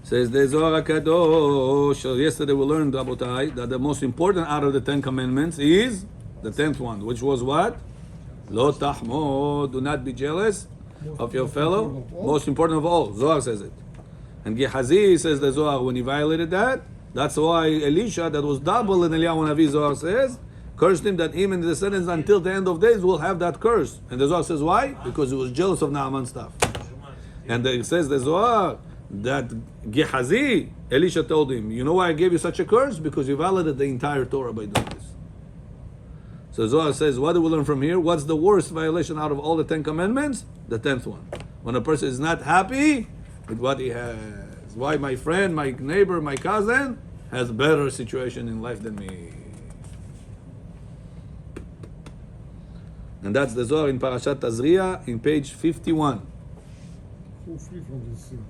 Says the Zohar HaKadosh. So yesterday we learned, Rabotai, that the most important out of the 10 commandments is the 10th one, which was what? Lo tahmod, do not be jealous of your fellow. Most important of all, Zohar says it. And Gehazi says the Zohar, when he violated that, that's why Elisha, that was double in Eliyahu Navi, Zohar says, cursed him that him and the descendants until the end of days will have that curse. And the Zohar says why? Because he was jealous of Naaman's stuff. And it says the Zohar that Gehazi, Elisha told him, you know why I gave you such a curse? Because you violated the entire Torah by doing this. So Zohar says, what do we learn from here? What's the worst violation out of all the 10 commandments? The 10th one. When a person is not happy with what he has. Why my friend, my neighbor, my cousin has better situation in life than me. And that's the Zohar in Parashat Tazria in page 51. Who free from this sin?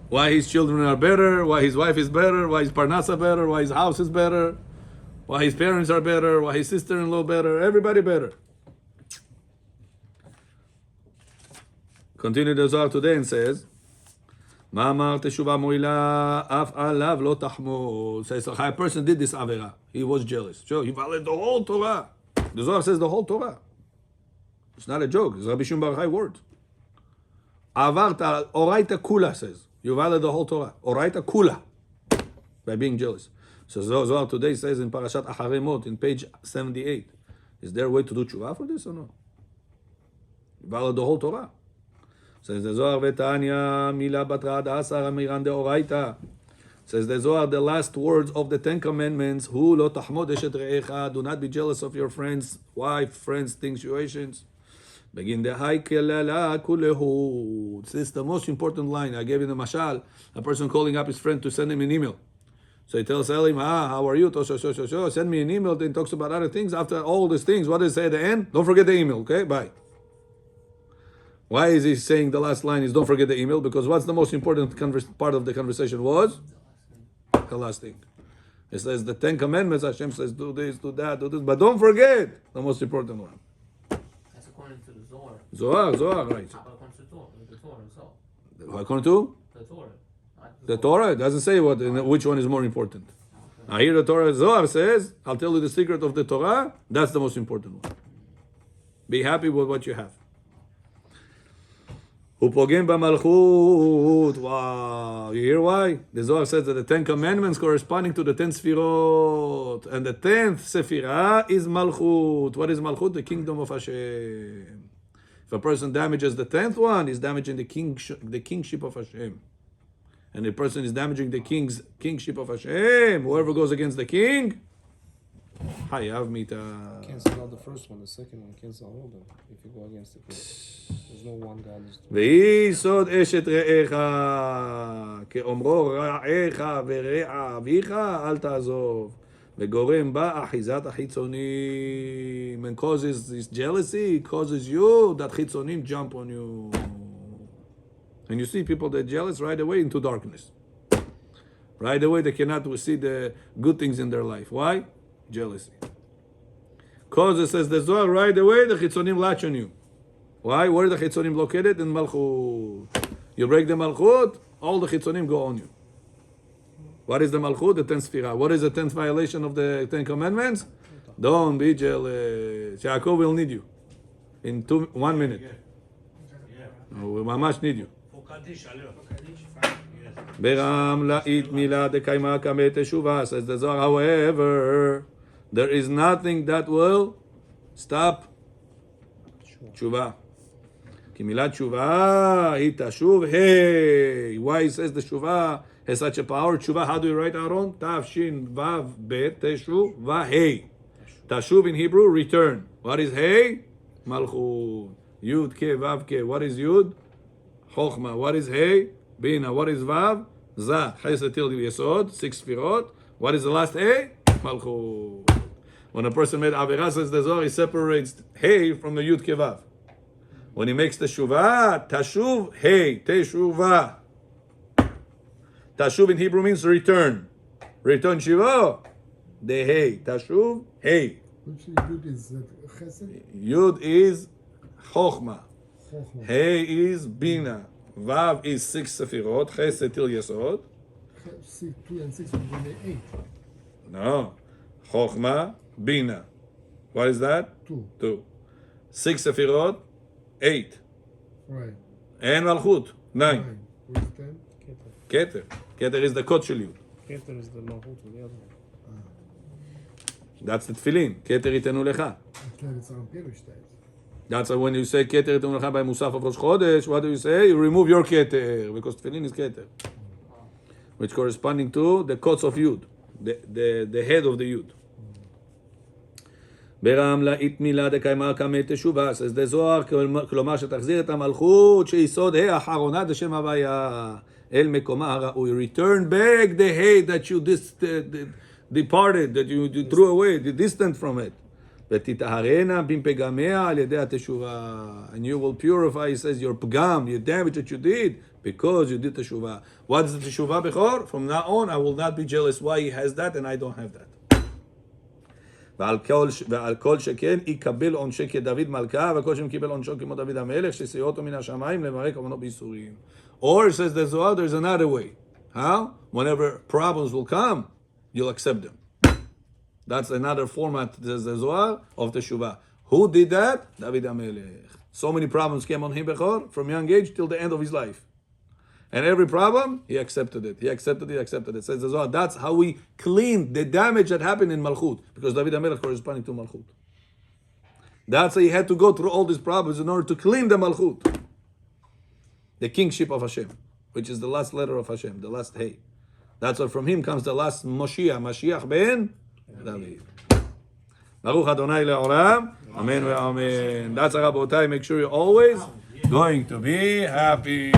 Why his children are better, why his wife is better, why his parnasa better, why his house is better, why his parents are better, why his sister-in-law better, everybody better. Continue the Zohar today and says, Ma'amar teshuva moila af alav lo tahmod. Says a person did this avera. He was jealous. Sure, he violated the whole Torah. The Zohar says the whole Torah. It's not a joke. It's Rabbi Shimon Bar Yochai word. Avarta oraita kula says. You violated the whole Torah. Oraita kula. By being jealous. So Zohar today says in Parashat Acharei Mot in page 78. Is there a way to do tshuva for this or no? You violated the whole Torah. Says the Zohar Vetanya Mila Batrad Asar Amiran de Oraita. Says the Zohar, the last words of the 10 commandments. Hu lo tahmod eshet re'echa. Do not be jealous of your friends, wife, friends, things, situations. Begin the hay kelala kulehu. This is the most important line. I gave you the mashal. A person calling up his friend to send him an email. So he tells him, how are you? Send me an email. Then talks about other things. After all these things, what does it say at the end? Don't forget the email. Okay, bye. Why is he saying the last line is don't forget the email? Because what's the most important part of the conversation was? The last thing. It says the 10 commandments, Hashem says do this, do that, do this. But don't forget the most important one. That's according to the Zohar. Zohar, right. According to the Torah itself. According to? The Torah. The Torah? It doesn't say which one is more important. Now here the Torah Zohar says, I'll tell you the secret of the Torah. That's the most important one. Be happy with what you have. Upogim b'malchut. Wow. You hear why? The Zohar says that the 10 commandments corresponding to the 10 sefirot. And the 10th sefirah is malchut. What is malchut? The kingdom of Hashem. If a person damages the 10th one, he's damaging the kingship of Hashem. And the person is damaging the kingship of Hashem. Whoever goes against the king, hayav mita. Cancel out the first one, the second one, cancel all of them if you go against the king. There's no one God. ויסוד אשת רעך, כאומרו רעך ורע אביך, אל תעזוב. וגורם בה אחיזת החיצונים. And causes this jealousy, causes you that חיצונים jump on you. And you see people that are jealous right away into darkness. Right away they cannot see the good things in their life. Why? Jealousy. Causes, says the Zohar, right away the חיצונים latch on you. Why? Where are the chitzonim located? In Malchut. You break the Malchut, all the chitzonim go on you. What is the Malchut? The 10th Sfirah. What is the 10th violation of the 10 commandments? Don't be jealous. Yaakov will need you in 1 minute. We mamash need you. Beram la'it mila dekaima kamet teshuva, says the Zohar. However, there is nothing that will stop tshuva. Ki milat tshuva hi tashuv hey. Why he says the tshuva has such a power? Tshuva, how do you write, Aaron? Tav shin vav bet teshuva hey. Tashuv in Hebrew, return. What is hey? Malchut. Yud ke vav ke. What is yud? Chochma. What is hey? Bina. What is vav? Za. Chesed til yesod. 6 sfirot. What is the last hey? Malchut. When a person made avera, says the Zohar, he separates hey from the yud ke vav. When he makes the shuvah, tashuv hey, teshuvah. Tashuv in Hebrew means return. Return shiva, the hey. Tashuv hey. Which yud is chesed? Yud is chochma. Hey is bina. Vav is 6 sefirot, chesed till yesod. 2 and 6 would be 8. No. Chochma, bina. What is that? 2. 2. 6 sefirot, 8. Right. And malchut, 9. 9. Who is 10? Keter. Keter. Keter is the kot shel yud. Keter is the malchut of the other one. That's the tefillin. Keter itenu lecha. Okay, it's on Pirushtais. That's why when you say keter itenu lecha by Musaf of Rosh Chodesh, what do you say? You remove your keter, because tefillin is keter, which corresponding to the kots of yud, the head of the yud. ברם לאית מילה דקיימה קמא תשובה, says the Zohar, כלומר שתחזיר את המלכות שיסוד האחרונה דשם הוויה אל מקומה הראוי. Return back the hate that you departed, that you threw away, you distant from it. ותטהרנה בפגמיה על ידי התשובה. And you will purify, he says, your pgam, your damage that you did, because you did teshuva. What is the teshuva, Bechor? From now on, I will not be jealous why he has that and I don't have that. ועל כל שכן יקבל עונשו כדוד מלכה, וכל שם קיבל עונשו כמו דוד המלך, שסיוע אותו מן השמיים למראה כוונו בייסורים. Or, says the Zohar, there's another way. How? Whenever problems will come, you'll accept them. That's another format, says the Zohar, of teshuvah. Who did that? David HaMelech. So many problems came on him, Bechor, from young age till the end of his life. And every problem, he accepted it. He accepted it. Says the Zohar, that's how we cleaned the damage that happened in Malchut. Because David HaMelech corresponding to Malchut. That's why he had to go through all these problems in order to clean the Malchut. The kingship of Hashem, which is the last letter of Hashem, the last hey. That's why from him comes the last Mashiach ben David. Baruch Adonai le'olam. Amen ve'amen. That's how, Rabotai, make sure you're always going to be happy.